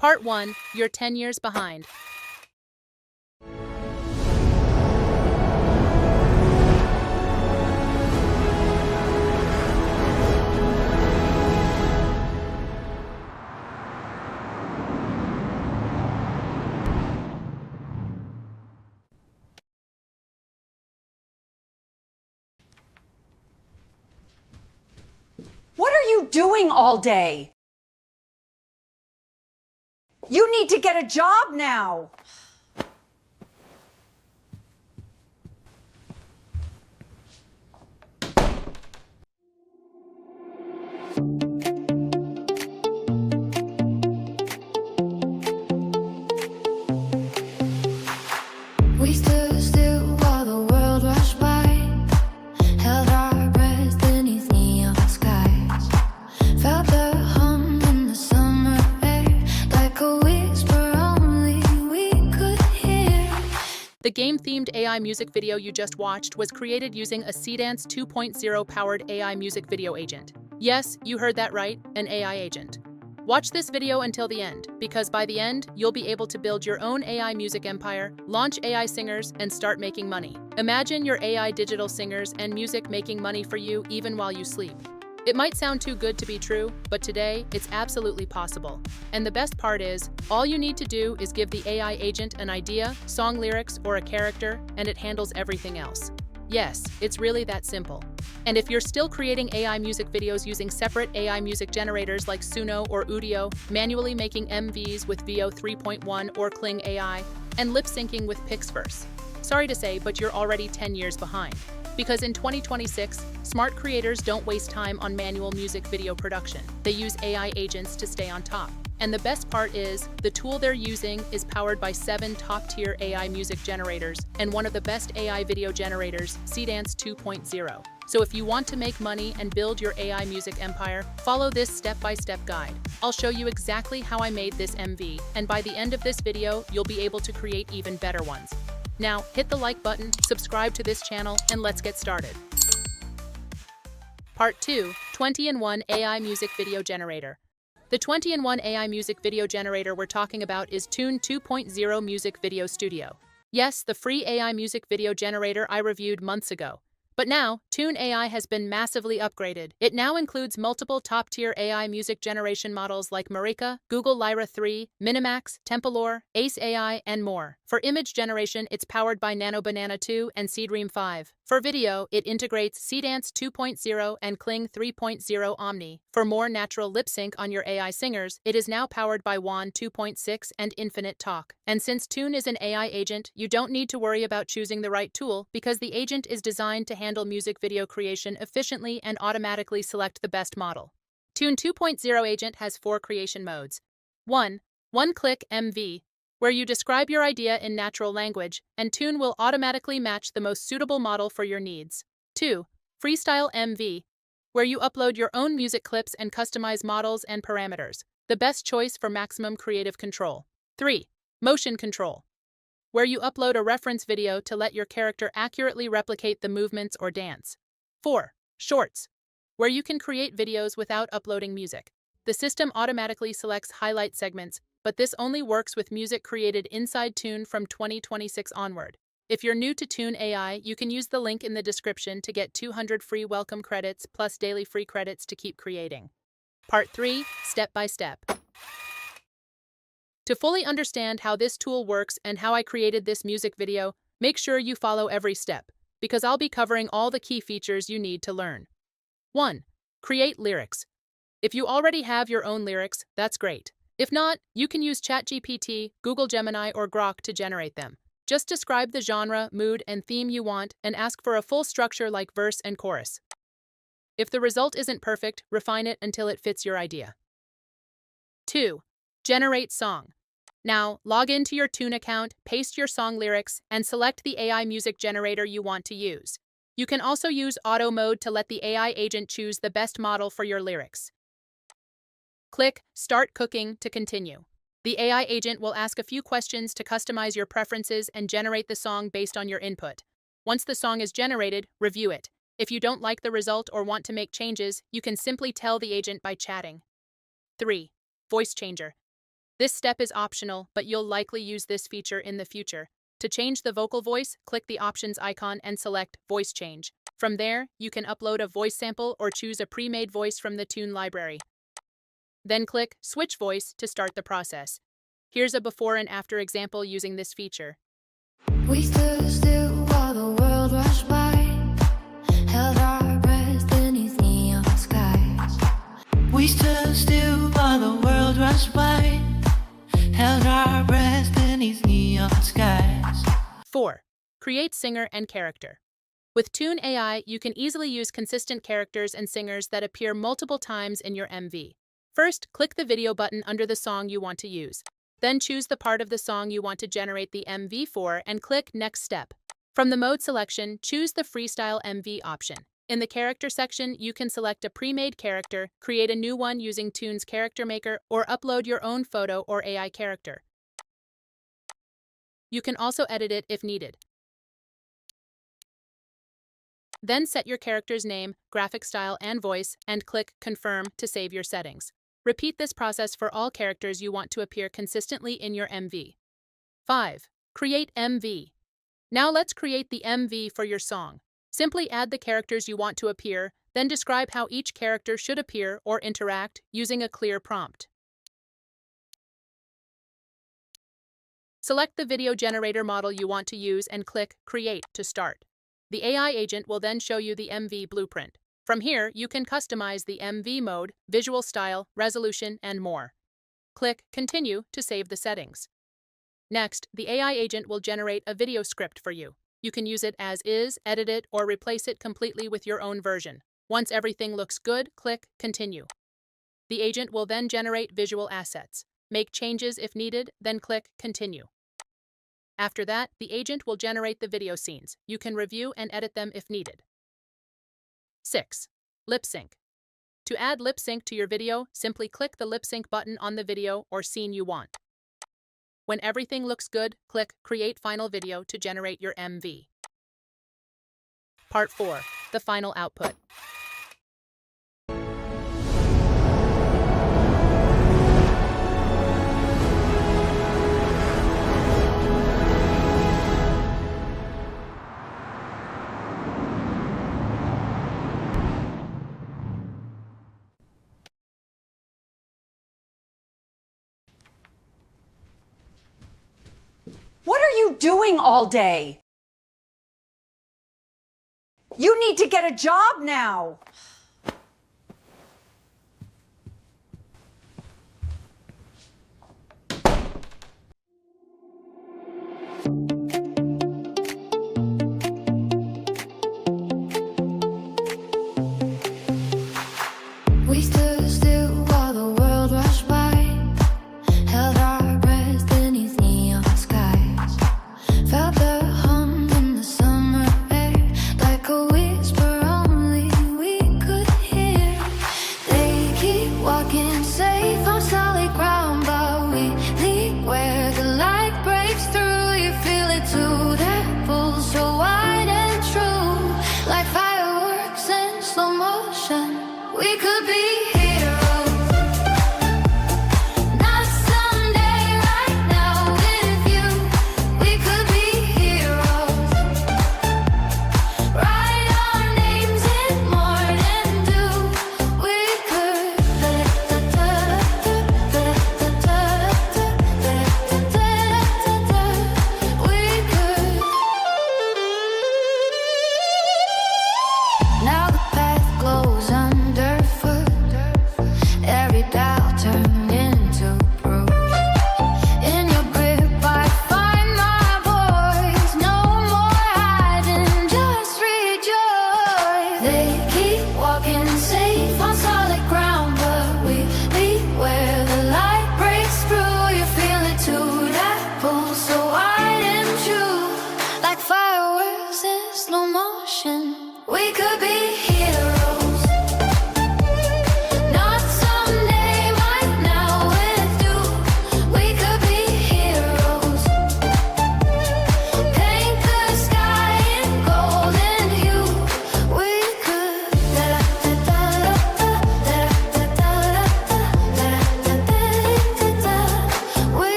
Part 1, you're 10 years behind. What are you doing all day? You need to get a job now. We stood still while the world rushed by, held our breath beneath neon skies, felt the hum in the summer air, like a whisper only we could hear. The game-themed AI music video you just watched was created using a Seedance 2.0 powered AI music video agent. Yes, you heard that right, an AI agent. Watch this video until the end, because by the end, you'll be able to build your own AI music empire, launch AI singers, and start making money. Imagine your AI digital singers and music making money for you even while you sleep. It might sound too good to be true, but today, it's absolutely possible. And the best part is, all you need to do is give the AI agent an idea, song lyrics, or a character, and it handles everything else. Yes, it's really that simple. And if you're still creating AI music videos using separate AI music generators like Suno or Udio, manually making MVs with VO 3.1 or Kling AI, and lip-syncing with Pixverse, sorry to say, but you're already 10 years behind. Because in 2026, smart creators don't waste time on manual music video production. They use AI agents to stay on top. And the best part is, the tool they're using is powered by 7 top-tier AI music generators and one of the best AI video generators, Seedance 2.0. So if you want to make money and build your AI music empire, follow this step-by-step guide. I'll show you exactly how I made this MV, and by the end of this video, you'll be able to create even better ones. Now, hit the like button, subscribe to this channel, and let's get started. Part 2, 20-in-1 AI Music Video Generator. The 20-in-1 AI music video generator we're talking about is Tunee 2.0 Music Video Studio. Yes, the free AI music video generator I reviewed months ago. But now, Tunee AI has been massively upgraded. It now includes multiple top-tier AI music generation models like Marika, Google Lyra 3, Minimax, Tempalore, Ace AI, and more. For image generation, it's powered by Nano Banana 2 and Seedream 5. For video, it integrates Seedance 2.0 and Kling 3.0 Omni. For more natural lip sync on your AI singers, it is now powered by WAN 2.6 and Infinite Talk. And since Tunee is an AI agent, you don't need to worry about choosing the right tool because the agent is designed to handle music video creation efficiently and automatically select the best model. Tunee 2.0 agent has 4 creation modes. 1. One-click MV, where you describe your idea in natural language, and Tunee will automatically match the most suitable model for your needs. 2. Freestyle MV, where you upload your own music clips and customize models and parameters, the best choice for maximum creative control. 3. Motion control, where you upload a reference video to let your character accurately replicate the movements or dance. 4. Shorts, where you can create videos without uploading music. The system automatically selects highlight segments, but this only works with music created inside Tunee from 2026 onward. If you're new to Tunee AI, you can use the link in the description to get 200 free welcome credits plus daily free credits to keep creating. Part 3, Step by Step. To fully understand how this tool works and how I created this music video, make sure you follow every step, because I'll be covering all the key features you need to learn. 1. Create lyrics. If you already have your own lyrics, that's great. If not, you can use ChatGPT, Google Gemini, or Grok to generate them. Just describe the genre, mood, and theme you want and ask for a full structure like verse and chorus. If the result isn't perfect, refine it until it fits your idea. 2. Generate song. Now, log into your Tunee account, paste your song lyrics, and select the AI music generator you want to use. You can also use auto mode to let the AI agent choose the best model for your lyrics. Click Start Cooking to continue. The AI agent will ask a few questions to customize your preferences and generate the song based on your input. Once the song is generated, review it. If you don't like the result or want to make changes, you can simply tell the agent by chatting. 3. Voice changer. This step is optional, but you'll likely use this feature in the future. To change the vocal voice, click the options icon and select Voice Change. From there, you can upload a voice sample or choose a pre-made voice from the Tune library. Then click Switch Voice to start the process. Here's a before and after example using this feature. We stood still while the world rushed by, held our breath beneath neon skies. We stood still while the world rushed by, held our breath beneath neon skies. 4. Create singer and character. With Tune AI, you can easily use consistent characters and singers that appear multiple times in your MV. First, click the video button under the song you want to use. Then choose the part of the song you want to generate the MV for and click Next Step. From the mode selection, choose the Freestyle MV option. In the character section, you can select a pre-made character, create a new one using Tune's Character Maker, or upload your own photo or AI character. You can also edit it if needed. Then set your character's name, graphic style, and voice, and click Confirm to save your settings. Repeat this process for all characters you want to appear consistently in your MV. 5. Create MV. Now let's create the MV for your song. Simply add the characters you want to appear, then describe how each character should appear or interact using a clear prompt. Select the video generator model you want to use and click Create to start. The AI agent will then show you the MV blueprint. From here, you can customize the MV mode, visual style, resolution, and more. Click Continue to save the settings. Next, the AI agent will generate a video script for you. You can use it as is, edit it, or replace it completely with your own version. Once everything looks good, click Continue. The agent will then generate visual assets. Make changes if needed, then click Continue. After that, the agent will generate the video scenes. You can review and edit them if needed. 6. Lip sync. To add lip sync to your video, simply click the lip sync button on the video or scene you want. When everything looks good, click Create Final Video to generate your MV. Part 4. The final output. What are you doing all day? You need to get a job now. We stood still while the world rushed by, held our breath beneath neon skies. Felt the hum in the summer air, like a whisper only we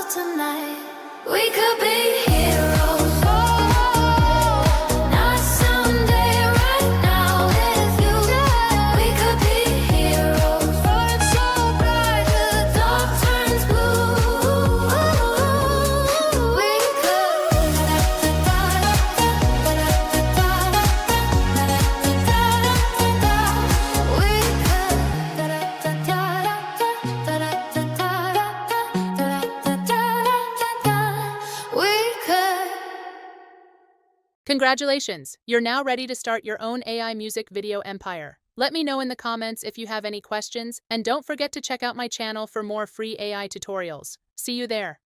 tonight. We could be heroes. Not someday, right now with you. We could be heroes. Burn so bright, the dark turns blue. We Congratulations! You're now ready to start your own AI music video empire. Let me know in the comments if you have any questions, and don't forget to check out my channel for more free AI tutorials. See you there.